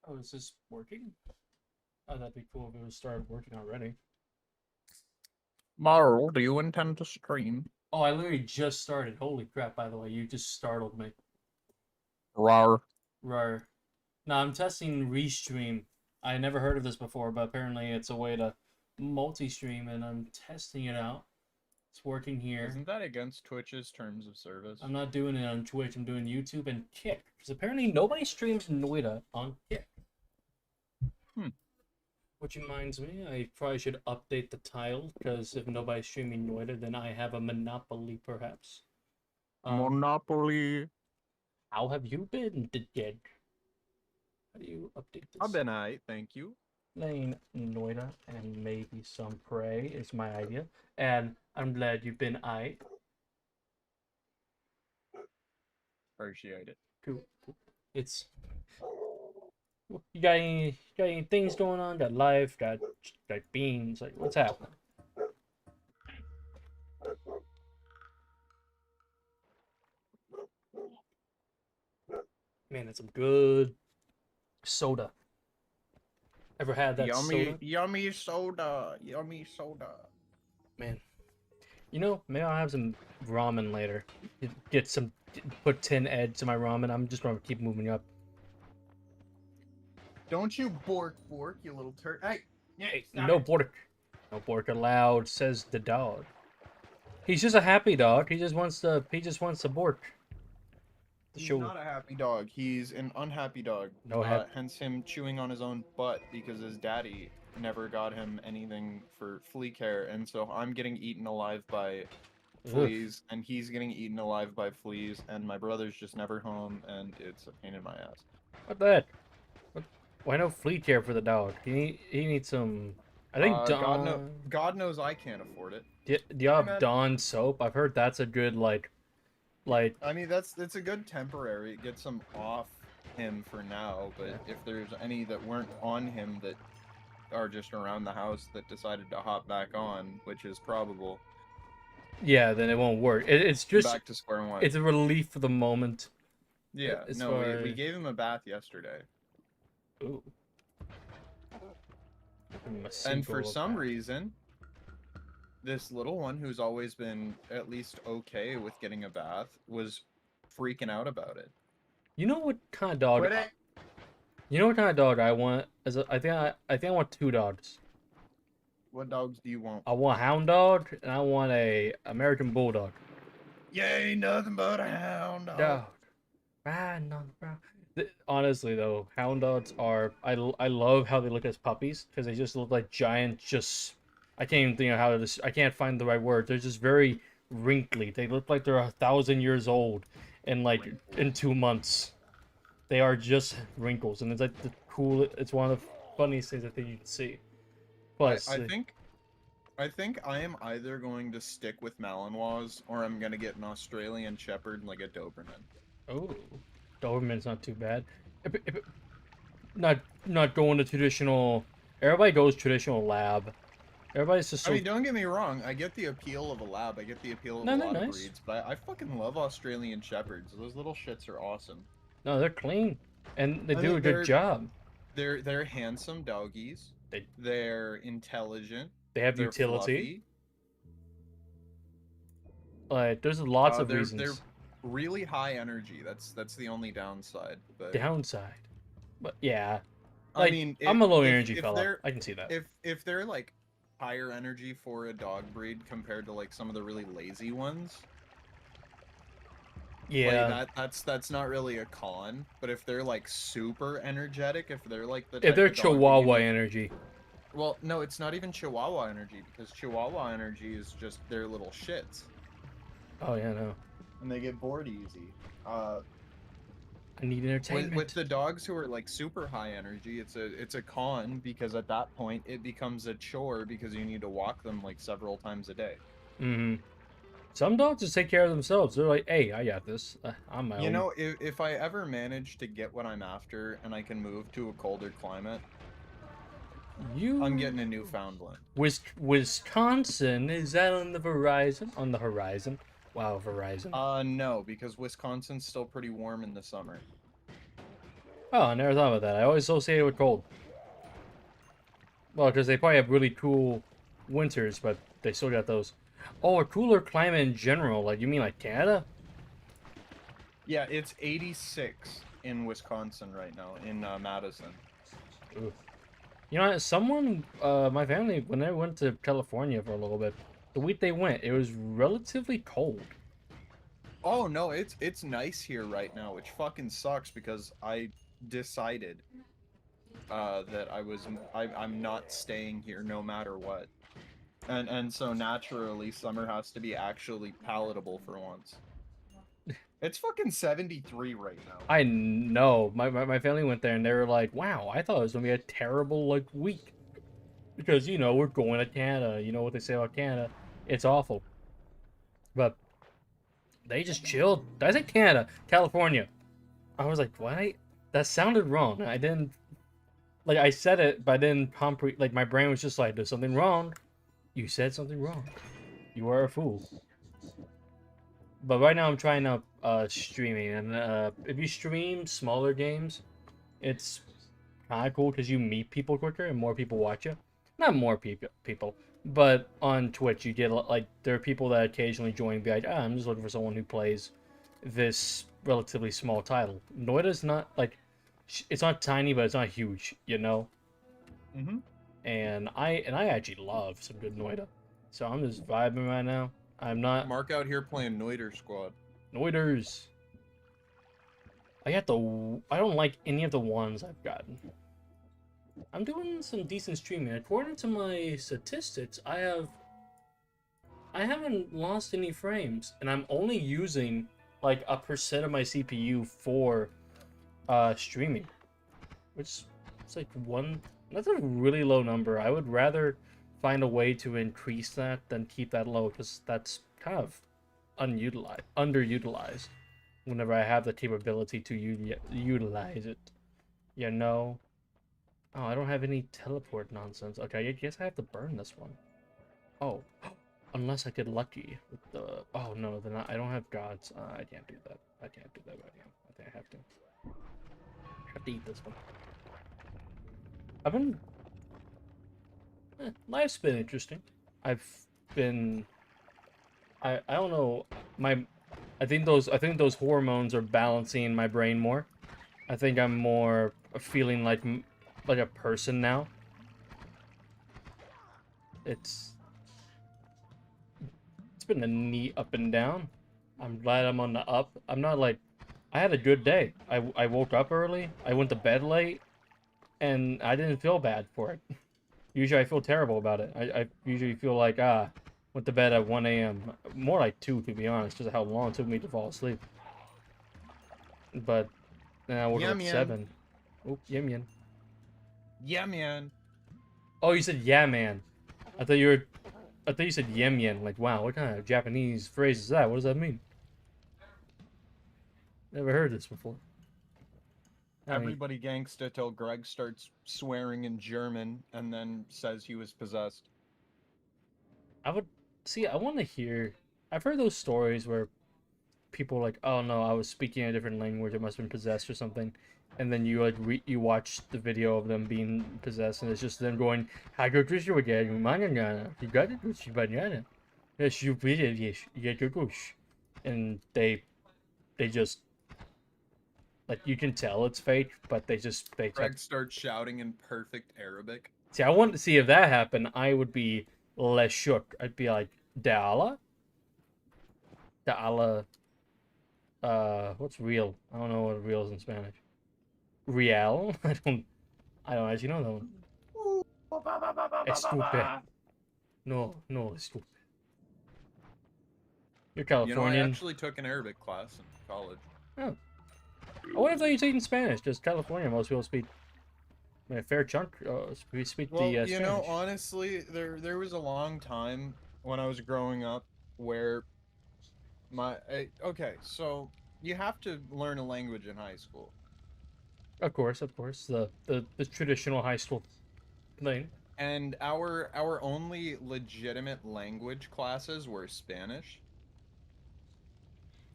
Oh, is this working? Oh, that'd be cool if it was started working already. Marl, do you intend to stream? Oh, I literally just started. Holy crap, by the way, you just startled me. Rar. Rar. Now, I'm testing Restream. I never heard of this before, but apparently it's a way to multi-stream, and I'm testing it out. It's working here. Isn't that against Twitch's terms of service? I'm not doing it on Twitch, I'm doing YouTube and Kick. Because apparently nobody streams Noita on Kick. Hmm. Which reminds me, I probably should update the title, because if nobody's streaming Noita, then I have a monopoly, perhaps. Monopoly. How have you been, dead? How do you update I've this? been aight, thank you. Lane Noita and maybe some prey is my idea. And I'm glad you've been aight. Appreciate it. Cool. It's you got any things going on? Got life, got beans, like what's happening? Man, that's some good soda. Ever had that Yummy, soda? yummy soda. Yummy soda. Man, maybe I'll have some ramen later. Get some, put 10 eggs in my ramen. I'm just gonna keep moving up. Don't you bork, you little turd. Hey, Hey, no bork. No bork allowed, says the dog. He's just a happy dog. He just wants to bork. The He's show. not a happy dog. He's an unhappy dog. No happy. Hence him chewing on his own butt because his daddy never got him anything for flea care, and so I'm getting eaten alive by fleas, and he's getting eaten alive by fleas, and my brother's just never home, and it's a pain in my ass. What the heck? Why no flea care for the dog? He needs some. I think Dawn. God knows I can't afford it. Do you Hey, have man. Dawn soap? I've heard that's a good like. I mean, that's a good temporary. It gets him off him for now, but Yeah. if there's any that weren't on him that are just around the house that decided to hop back on, which is probable, Yeah, then it won't work. It's just back to square one. it's a relief for the moment. Yeah, As no, far we gave him a bath yesterday. ooh. And for some reason, this little one who's always been at least okay with getting a bath was freaking out about it. You know what kind of dog? Quit it! You know what kind of dog I want? I think I want two dogs. What dogs do you want? I want a hound dog and I want a American bulldog. Yay, nothing but a hound dog. Dog. Riding on the brown. Honestly though, hound dogs are I love how they look as puppies because they just look like giant just I can't even think of how to I can't find the right word. They're just very wrinkly. They look like they're 1,000 years old in like in 2 months. They are just wrinkles, and it's like the cool. It's one of the funniest things I think you can see. Plus, I think I am either going to stick with Malinois or I'm gonna get an Australian Shepherd like a Doberman. oh, Doberman's not too bad. Not going to traditional. Everybody goes traditional lab. Everybody's just so. I mean, don't get me wrong. I get the appeal of a lab. I get the appeal of No, a they're lot of nice. breeds, but I fucking love Australian Shepherds. Those little shits are awesome. No, they're clean, and they I do mean, a good job. They're handsome doggies. They're intelligent. They have They're utility. fluffy. Like, there's lots of They're reasons. really high energy. That's the only downside. But Downside, but yeah, I mean, I'm a low if, energy if fella. they're I can see that. if they're like higher energy for a dog breed compared to like some of the really lazy ones, Yeah. like that's not really a con. But if they're like super energetic, if they're like the If type they're of dog that you Chihuahua would- energy. well, no, it's not even Chihuahua energy because Chihuahua energy is just their little shits, Oh yeah, no. and they get bored easy. I need entertainment. With the dogs who are like super high energy, it's a con because at that point it becomes a chore because you need to walk them like several times a day. Mm-hmm. Some dogs just take care of themselves. They're like, hey, I got this. I'm my own. You know, if I ever manage to get what I'm after and I can move to a colder climate, I'm getting a Newfoundland. Wisconsin, is that on the horizon? On the horizon? Wow, Verizon. No, because Wisconsin's still pretty warm in the summer. Oh, I never thought about that. I always associate it with cold. Well, because they probably have really cool winters, but they still got those. Oh, a cooler climate in general. Like, you mean like Canada? Yeah, it's 86 in Wisconsin right now, in Madison. Ooh. You know, someone, my family, when they went to California for a little bit, the week they went, it was relatively cold. Oh no, it's nice here right now, which fucking sucks because I decided that I'm not staying here no matter what. And so naturally summer has to be actually palatable for once. It's fucking 73 right now. I know. My family went there and they were like, wow, I thought it was going to be a terrible, like, week. Because, you know, we're going to Canada. You know what they say about Canada? It's awful. But they just chilled. Did I say Canada? California. I was like, what? That sounded wrong. I didn't, like, I said it, but I didn't comprehend. Like, my brain was just like, there's something wrong. You said something wrong. You are a fool. But right now I'm trying out streaming, and if you stream smaller games, it's kind of cool because you meet people quicker and more people watch you. Not more people, but on Twitch you get like there are people that occasionally join and be like, I'm just looking for someone who plays this relatively small title. Noita's not like it's not tiny, but it's not huge, you know. Mm-hmm. And I actually love some good Noita, so I'm just vibing right now. I'm not Mark out here playing Noiter Squad. Noiters. I don't like any of the ones I've gotten. I'm doing some decent streaming. According to my statistics, I haven't lost any frames, and I'm only using like a percent of my CPU for streaming, which is like one. That's a really low number. I would rather find a way to increase that than keep that low because that's kind of underutilized. Whenever I have the capability to utilize it, you know. Oh, I don't have any teleport nonsense. Okay, I guess I have to burn this one. Oh, unless I get lucky with the. Oh no, then I don't have gods. I can't do that. I can't do that right now. I think I have to. I have to eat this one. I've been. Life's been interesting. I've been. I don't know. I think those hormones are balancing my brain more. I think I'm more feeling like a person now. It's it's been a neat up and down. I'm glad I'm on the up. I'm not like I had a good day. I woke up early. I went to bed late, and I didn't feel bad for it. Usually I feel terrible about it. I usually feel like went to bed at 1 a.m. More like 2 to be honest, because of how long it took me to fall asleep. But then I woke up Yeah, at man. 7. Oh, yeah, man. Yeah, man. Oh, you said yeah, man. I thought you said yem yen. Like, wow, what kind of Japanese phrase is that? What does that mean? Never heard this before. I mean, Everybody gangsta till Greg starts swearing in German and then says he was possessed. I would see. I want to hear. I've heard those stories where people are like, "Oh no, I was speaking a different language. I must have been possessed or something," and then you like you watch the video of them being possessed, and it's just them going, "Hagokushi again, manana, you got it, banana, yes, you beat it, yes, you get and they just like you can tell it's fake, but they have. Greg starts shouting in perfect Arabic. See, I want to see if that happened. I would be less shook. I'd be like, Da'ala? Da'ala. What's real? I don't know what real is in Spanish. Real? I don't actually know that one. Estupe. No, no, estupe. You're You know, I Californian. actually took an Arabic class in college. Oh. I wonder if you're taking Spanish, because California, most people speak, I mean, a fair chunk, we speak Well, the you Spanish. know, honestly, there was a long time when I was growing up where okay, so you have to learn a language in high school. Of course, the traditional high school thing. And our only legitimate language classes were Spanish.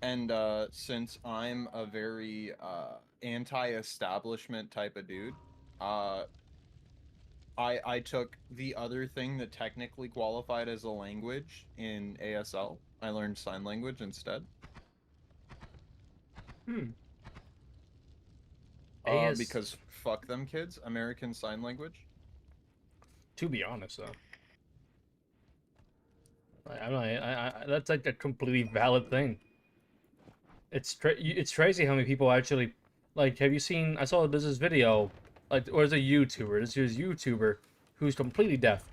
And since I'm a very anti-establishment type of dude, uh, I took the other thing that technically qualified as a language in ASL. I learned sign language instead. Hmm. AS. Because fuck them kids, American Sign Language. To be honest, though, I'm not. That's like a completely valid thing. It's crazy how many people actually like. Have you seen? I saw there's this video, like, or there's a YouTuber. This YouTuber who's completely deaf,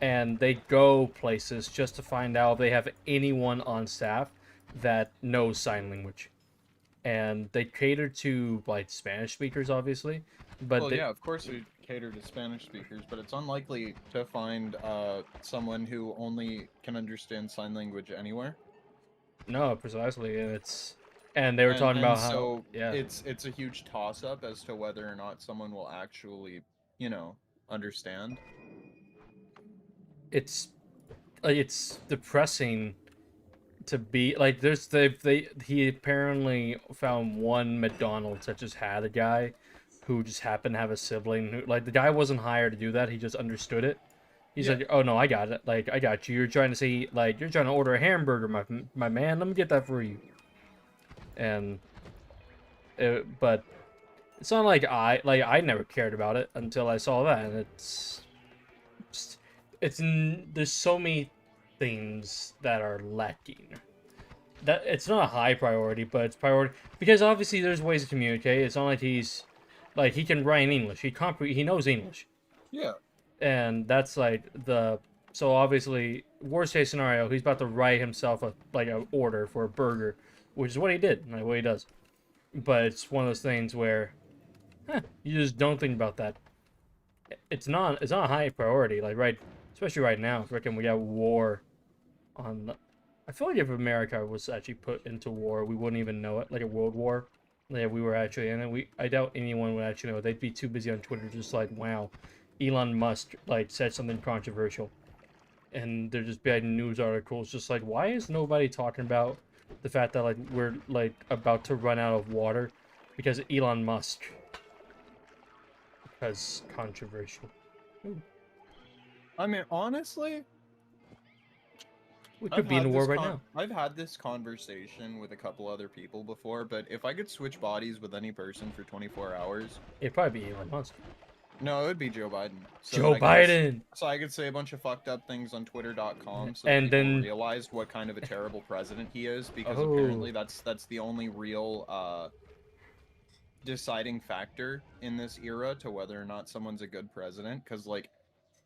and they go places just to find out if they have anyone on staff that knows sign language, and they cater to like Spanish speakers, obviously, but Well, they yeah, of course we cater to Spanish speakers, but it's unlikely to find someone who only can understand sign language anywhere. no precisely, and they were And talking and about how so yeah it's a huge toss up as to whether or not someone will actually, understand. it's it's depressing to be like there's they he apparently found one McDonald's that just had a guy who just happened to have a sibling who like the guy wasn't hired to do that, he just understood it. He's Yeah. like, oh no, I got it, like I got you, you're trying to say like you're trying to order a hamburger, my man, let me get that for you. And but it's not like I never cared about it until I saw that, and just, there's so many things that are lacking. That it's not a high priority, but it's priority because obviously there's ways to communicate. It's not like he's like he can write in English. He knows English, Yeah. and that's like the so obviously worst case scenario he's about to write himself a like an order for a burger, which is what he did, like what he does. But it's one of those things where you just don't think about that. It's not a high priority like right, especially right now. Freaking we got war on. I feel like if America was actually put into war, we wouldn't even know it, like a world war. Yeah, we were actually in it. I doubt anyone would actually know. They'd be too busy on Twitter, just like, wow, Elon Musk like said something controversial, and there'd just be like news articles, just like, why is nobody talking about the fact that like we're like about to run out of water because of Elon Musk? Because controversial. Ooh, I mean, honestly, we could be in a war right now. I've had this conversation with a couple other people before, but if I could switch bodies with any person for 24 hours, It'd probably be Elon Musk. no, it would be Joe Biden. Joe Biden. So I could say a bunch of fucked up things on twitter.com so that And people then realized what kind of a terrible president he is, because oh, apparently that's the only real deciding factor in this era to whether or not someone's a good president. Because like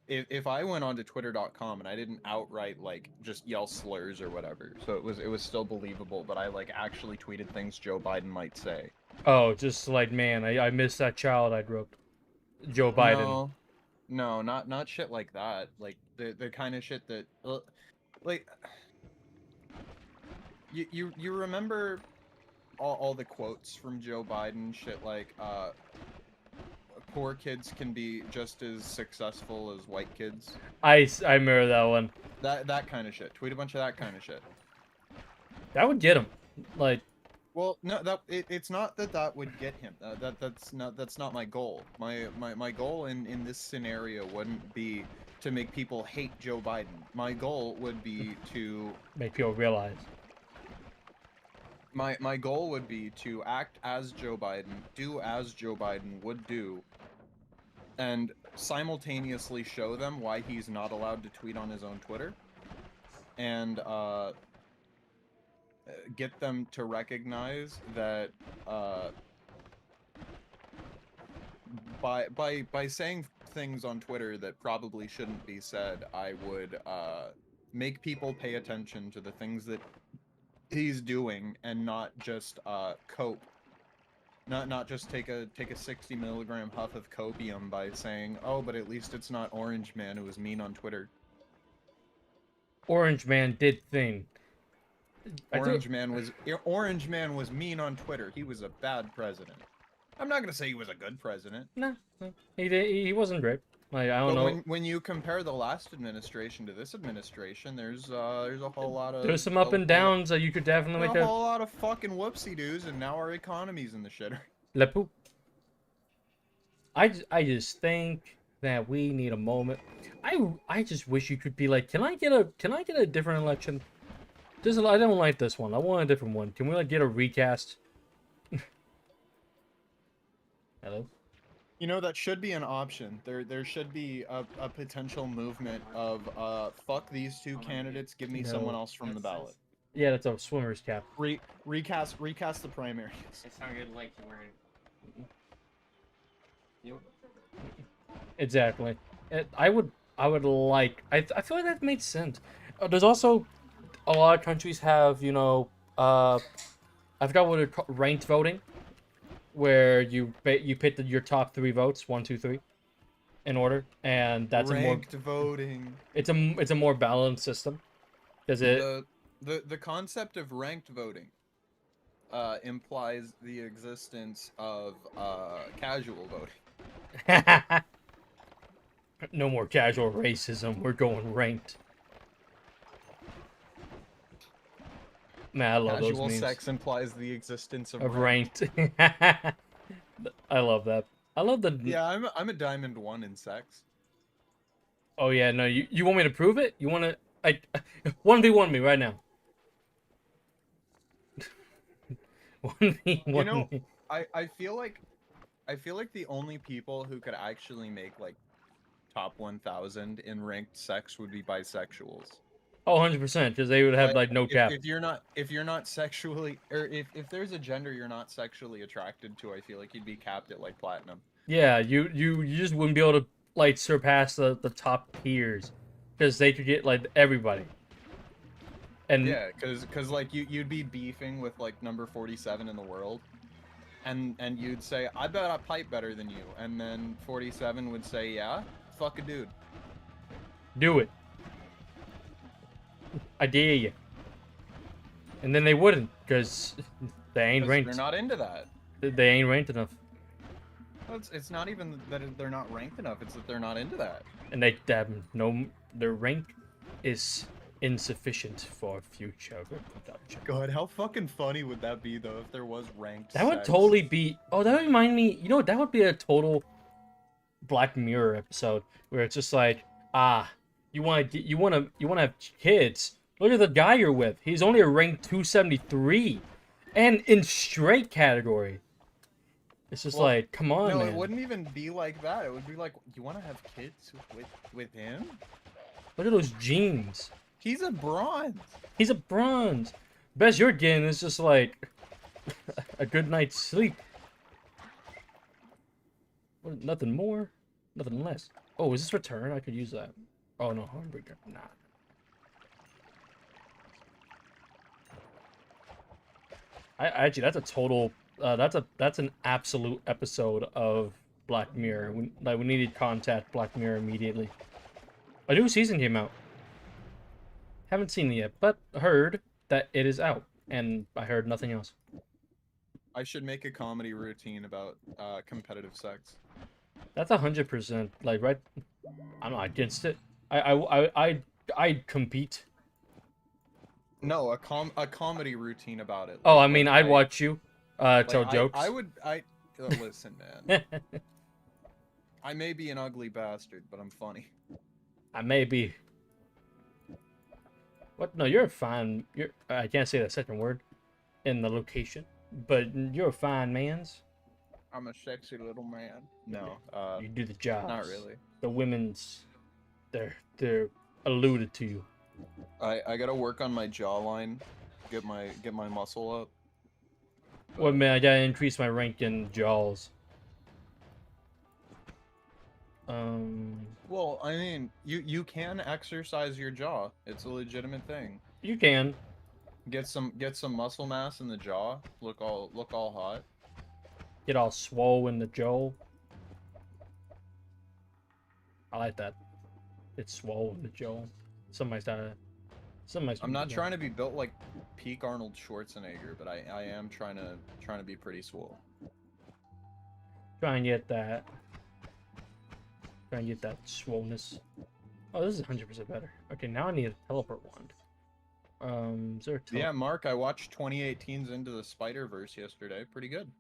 if I went onto twitter.com and I didn't outright like just yell slurs or whatever, so it was still believable, but I like actually tweeted things Joe Biden might say. oh, just like man, I miss that child I grew up. Joe Biden. No, no, not shit like that. Like the kind of shit that like you remember all the quotes from Joe Biden, shit like poor kids can be just as successful as white kids. I remember that one. That kind of shit. Tweet a bunch of that kind of shit. That would get him. Like Well, no, it's not that would get him. That's not my goal. My goal in this scenario wouldn't be to make people hate Joe Biden. My goal would be to make people realize. my goal would be to act as Joe Biden, do as Joe Biden would do, and simultaneously show them why he's not allowed to tweet on his own Twitter, and get them to recognize that by saying things on Twitter that probably shouldn't be said, I would make people pay attention to the things that he's doing and not just cope. Not just take a 60 milligram huff of copium by saying, oh, but at least it's not Orange Man who was mean on Twitter. Orange Man did thing. Orange Man was mean on Twitter. He was a bad president. I'm not gonna say he was a good president. No, he did. He wasn't great. Like I don't But know. when you compare the last administration to this administration, there's a whole lot There's of some up and downs that you could definitely a make a whole lot of fucking whoopsie doos, and now our economy's in the shitter. le poop. I just think that we need a moment. I just wish you could be like, can I get a different election? I don't like this one. I want a different one. Can we like get a recast? Hello. You know, that should be an option. There should be a potential movement of fuck these two candidates, give me someone No. else from the ballot. Yeah, that's a swimmer's cap. Recast the primaries. It sounded like you were. Yep. Exactly. I would like. I feel like that made sense. There's also a lot of countries have I forgot what it's called, ranked voting, where you pick your top 3 votes, 1, 2, 3, in order, and that's ranked voting. It's a more balanced system, because The concept of ranked voting implies the existence of casual voting. no more casual racism. We're going ranked. Man, I love Casual those memes. sex implies the existence of Ranked. I love that. I love the. Yeah, I'm a diamond 1 in sex. Oh yeah, no, you want me to prove it? You want to 1v1 me right now. 1v1 You know, me. I feel like the only people who could actually make like top 1,000 in ranked sex would be bisexuals. Oh, 100%, because they would have like no cap. If you're not sexually, or if there's a gender you're not sexually attracted to, I feel like you'd be capped at like platinum. Yeah, you just wouldn't be able to like surpass the top tiers, because they could get like everybody. And Yeah, because like you'd be beefing with like number 47 in the world, and you'd say, I bet I pipe better than you, and then 47 would say, yeah, fuck a dude. do it. I dare you. And then they wouldn't, because they ain't ranked. They're not into that. They ain't ranked enough. Well, it's not even that they're not ranked enough, it's that they're not into that. And their rank is insufficient for future reproduction. God, how fucking funny would that be though if there was ranked That would sex? totally be. Oh, that would remind me. You know, that would be a total Black Mirror episode where it's just like, you want to have kids. Look at the guy you're with. He's only a rank 273, and in straight category. It's just like, come on, No, man. it wouldn't even be like that. It would be like, you want to have kids with him? Look at those jeans. He's a bronze. He's a bronze. Best you're getting is just like a good night's sleep. Nothing more, nothing less. Oh, is this return? I could use that. Oh no, hamburger. Nah. Actually, that's a total. That's an absolute episode of Black Mirror. We needed to contact Black Mirror immediately. A new season came out. Haven't seen it yet, but heard that it is out, and I heard nothing else. I should make a comedy routine about competitive sex. That's 100%. Like, right? I'm not against it. I'd compete. No, a comedy routine about it. Oh, Like, I mean, I'd watch you tell jokes. Listen, man. I may be an ugly bastard, but I'm funny. I may be. What? No, you're fine. I can't say that second word in the location, but you're a fine man's. I'm a sexy little man. No, You do the job. not really. The women's, they're alluded to you. I gotta work on my jawline, get my muscle up. Well, man, I gotta increase my rank in jaws. Well, I mean, you can exercise your jaw. It's a legitimate thing. You can. Get some muscle mass in the jaw. Look all hot. Get all swole in the jaw. I like that. It's swole in the jaw. Somebody's I'm not trying to be built like peak Arnold Schwarzenegger, but I am trying to be pretty swole. try and get that. Trying to get that swollenness. Oh, this is 100% better. Okay, now I need a teleport wand. Is there a Yeah, Mark, I watched 2018's Into the Spider-Verse yesterday. Pretty good.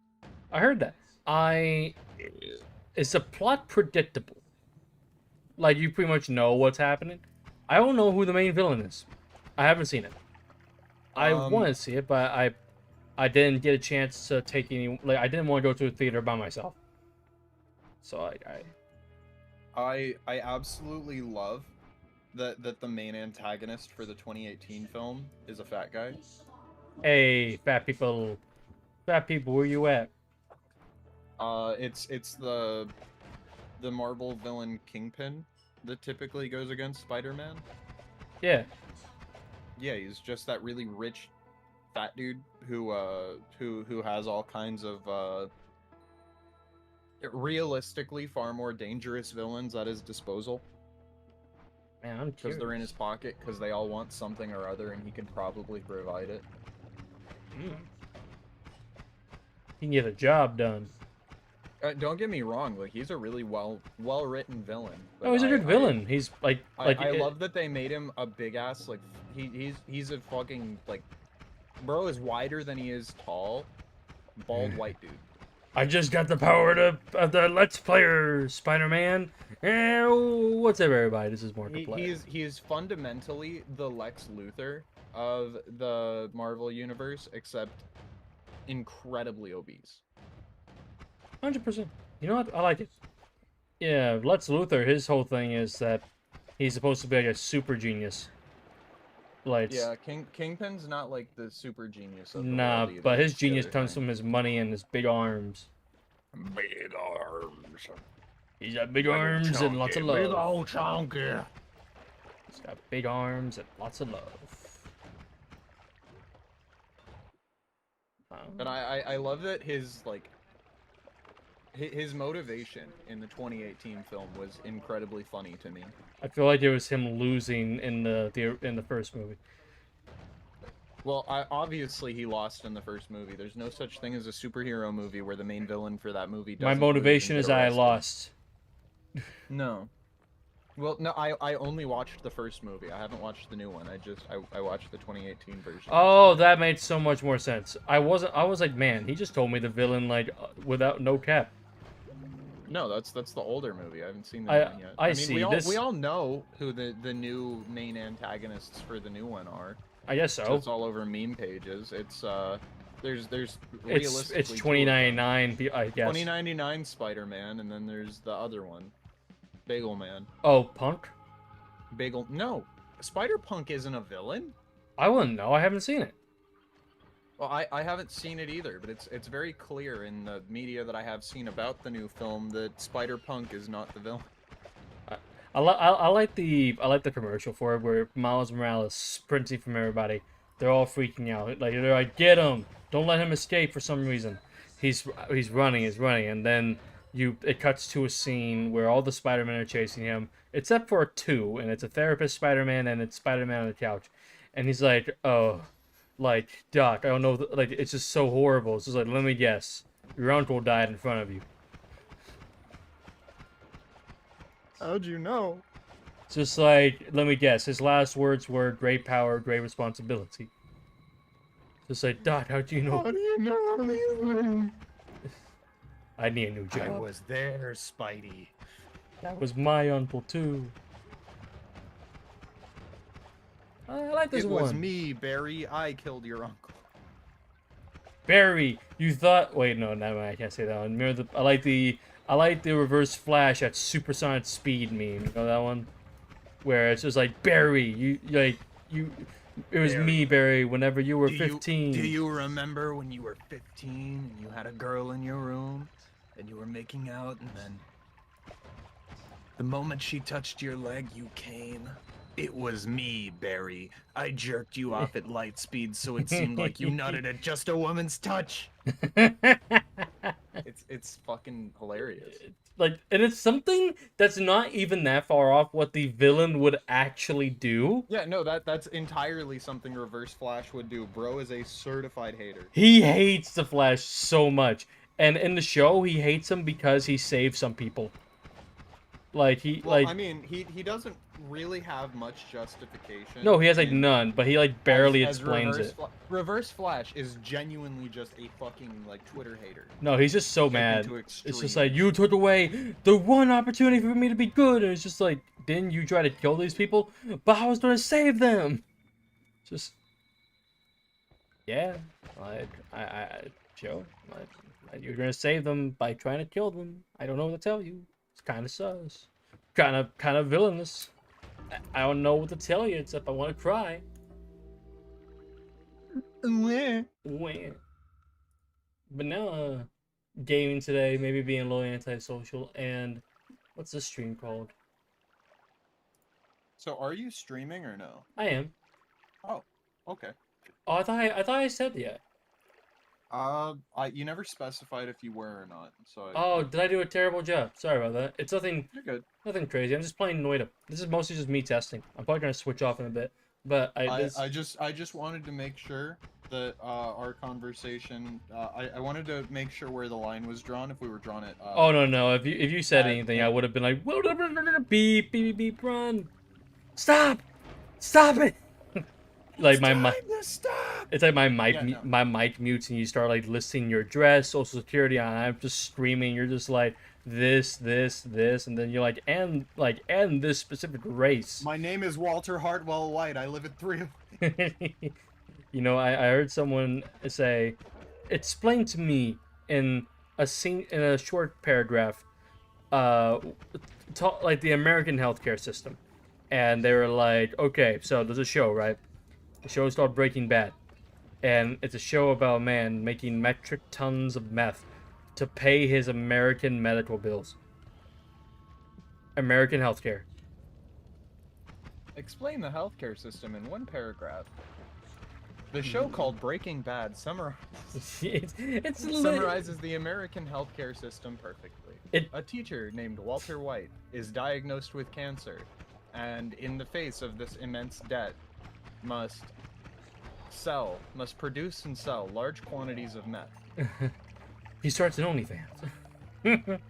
I heard that. Is the plot predictable? Like, you pretty much know what's happening? I don't know who the main villain is. I haven't seen it. I want to see it, but I didn't get a chance to take any. Like, I didn't want to go to a theater by myself. So I absolutely love that the main antagonist for the 2018 film is a fat guy. Hey, fat people, where you at? It's the Marvel villain Kingpin that typically goes against Spider-Man. Yeah. Yeah, he's just that really rich fat dude who has all kinds of realistically far more dangerous villains at his disposal. Man, I'm Because curious. they're in his pocket, because they all want something or other, and he can probably provide it. He can get a job done. Don't get me wrong, like he's a really well written villain. Oh, he's a good villain. He's like I love that they made him a big ass like he's a fucking like bro is wider than he is tall, bald white dude. I just got the power of the Let's Player Spider-Man. What's up, everybody? This is Markiplier. He is fundamentally the Lex Luthor of the Marvel universe, except incredibly obese. 100%. You know what? I like it. Yeah, Lex Luthor, his whole thing is that he's supposed to be like a super genius. Like, yeah, Kingpin's not like the super genius of the nah, world either. but his That's the genius other comes thing. from his money and his big arms. Big arms. He's got big arms and lots of love. Big old chunky. He's got big arms and lots of love. But I love that his like his motivation in the 2018 film was incredibly funny to me. I feel like it was him losing in the first movie. Well, obviously he lost in the first movie. There's no such thing as a superhero movie where the main villain for that movie doesn't My motivation lose is and get I arrested. lost. No. Well, no, I only watched the first movie. I haven't watched the new one. I watched the 2018 version. Oh, that made so much more sense. I was like, man, he just told me the villain like without no cap. No, that's the older movie. I haven't seen the new one yet. I mean, see. We all know who the new main antagonists for the new one are. I guess so. It's all over meme pages. It's there's It's realistically 2099. I guess. 2099 Spider-Man, and then there's the other one, Bagel Man. Oh, Punk. Bagel. No, Spider-Punk isn't a villain. I wouldn't know. I haven't seen it. Well, I haven't seen it either, but it's very clear in the media that I have seen about the new film that Spider-Punk is not the villain. I like the commercial for it where Miles Morales sprinting from everybody. They're all freaking out. Like they're like, get him! Don't let him escape for some reason. He's running, and then it cuts to a scene where all the Spider-Men are chasing him, except for two, and it's a therapist Spider-Man and it's Spider-Man on the couch, and he's like, oh, like Doc, I don't know, like it's just so horrible. It's just like, let me guess, your uncle died in front of you. How'd you know? It's just like, let me guess, his last words were great power, great responsibility. Just like, Doc, how'd you know? How do you know? I need a new job. I was there, Spidey. That was my uncle too. I like this It one. was me, Barry. I killed your uncle. Barry, you thought? Wait, no, I can't say that one. Remember I like the reverse flash at supersonic speed meme. You know that one? Where it's just like, Barry, it was me, Barry, whenever you were 15. Do you remember when you were 15 and you had a girl in your room and you were making out, and then the moment she touched your leg, you came? It was me, Barry. I jerked you off at light speed so it seemed like you nutted at just a woman's touch. It's fucking hilarious. Like, and it's something that's not even that far off what the villain would actually do. Yeah, no, that's entirely something Reverse Flash would do. Bro is a certified hater. He hates the Flash so much. And in the show, he hates him because he saved some people. Like he Well, like I mean, he doesn't really have much justification. no, he has like in none, but he like barely explains it. Reverse Flash is genuinely just a fucking like Twitter hater No, he's just so taken mad. to It's just like extremes. you took away the one opportunity for me to be good, and it's just like, didn't you try to kill these people? But I was gonna save them. Just yeah, like Joe, like, you're gonna save them by trying to kill them. I don't know what to tell you. It's kind of sus, kind of villainous. I don't know what to tell you except I want to cry. Wah. But now, gaming today, maybe being a little antisocial, and what's this stream called? So, are you streaming or no? I am. Oh, okay. Oh, I thought I said yeah. You never specified if you were or not, so Oh, did I do a terrible job? Sorry about that. It's you're good. nothing crazy. I'm just playing Noita. This is mostly just me testing. I'm probably gonna switch off in a bit, but I just wanted to make sure that our conversation I wanted to make sure where the line was drawn if we were drawn it Oh no. If you said at, anything, I would have been like, well, beep beep beep beep, run, stop, stop it. Like it's my time to stop. it's like Yeah, no. my mic mutes and you start like listing your address, social security, and I'm just screaming. You're just like this, and then you're like and this specific race. My name is Walter Hartwell White. I live at 3. You know, I heard someone say, explain to me in in a short paragraph, uh, like the American healthcare system, and they were like, okay, so there's a show, right? The show is called Breaking Bad, and it's a show about a man making metric tons of meth to pay his American medical bills. American healthcare. Explain the healthcare system in one paragraph. The show called Breaking Bad It's summarizes the American healthcare system perfectly. It- A teacher named Walter White is diagnosed with cancer, and in the face of this immense debt, must produce and sell large quantities of meth. He starts an OnlyFans.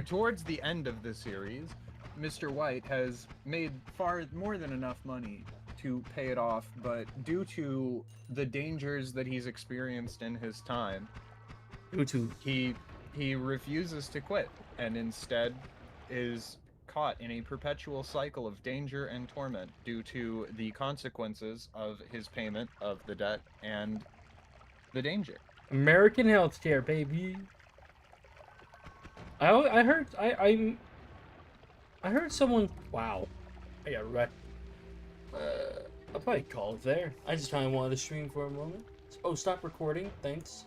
Towards the end of the series, Mr. White has made far more than enough money to pay it off, but due to the dangers that he's experienced in his time, he refuses to quit and instead is caught in a perpetual cycle of danger and torment due to the consequences of his payment of the debt and the danger. American healthcare, baby. I heard I heard someone. Wow, I got wrecked. I'll probably call it there. I just kind of wanted to stream for a moment. Oh, stop recording. Thanks.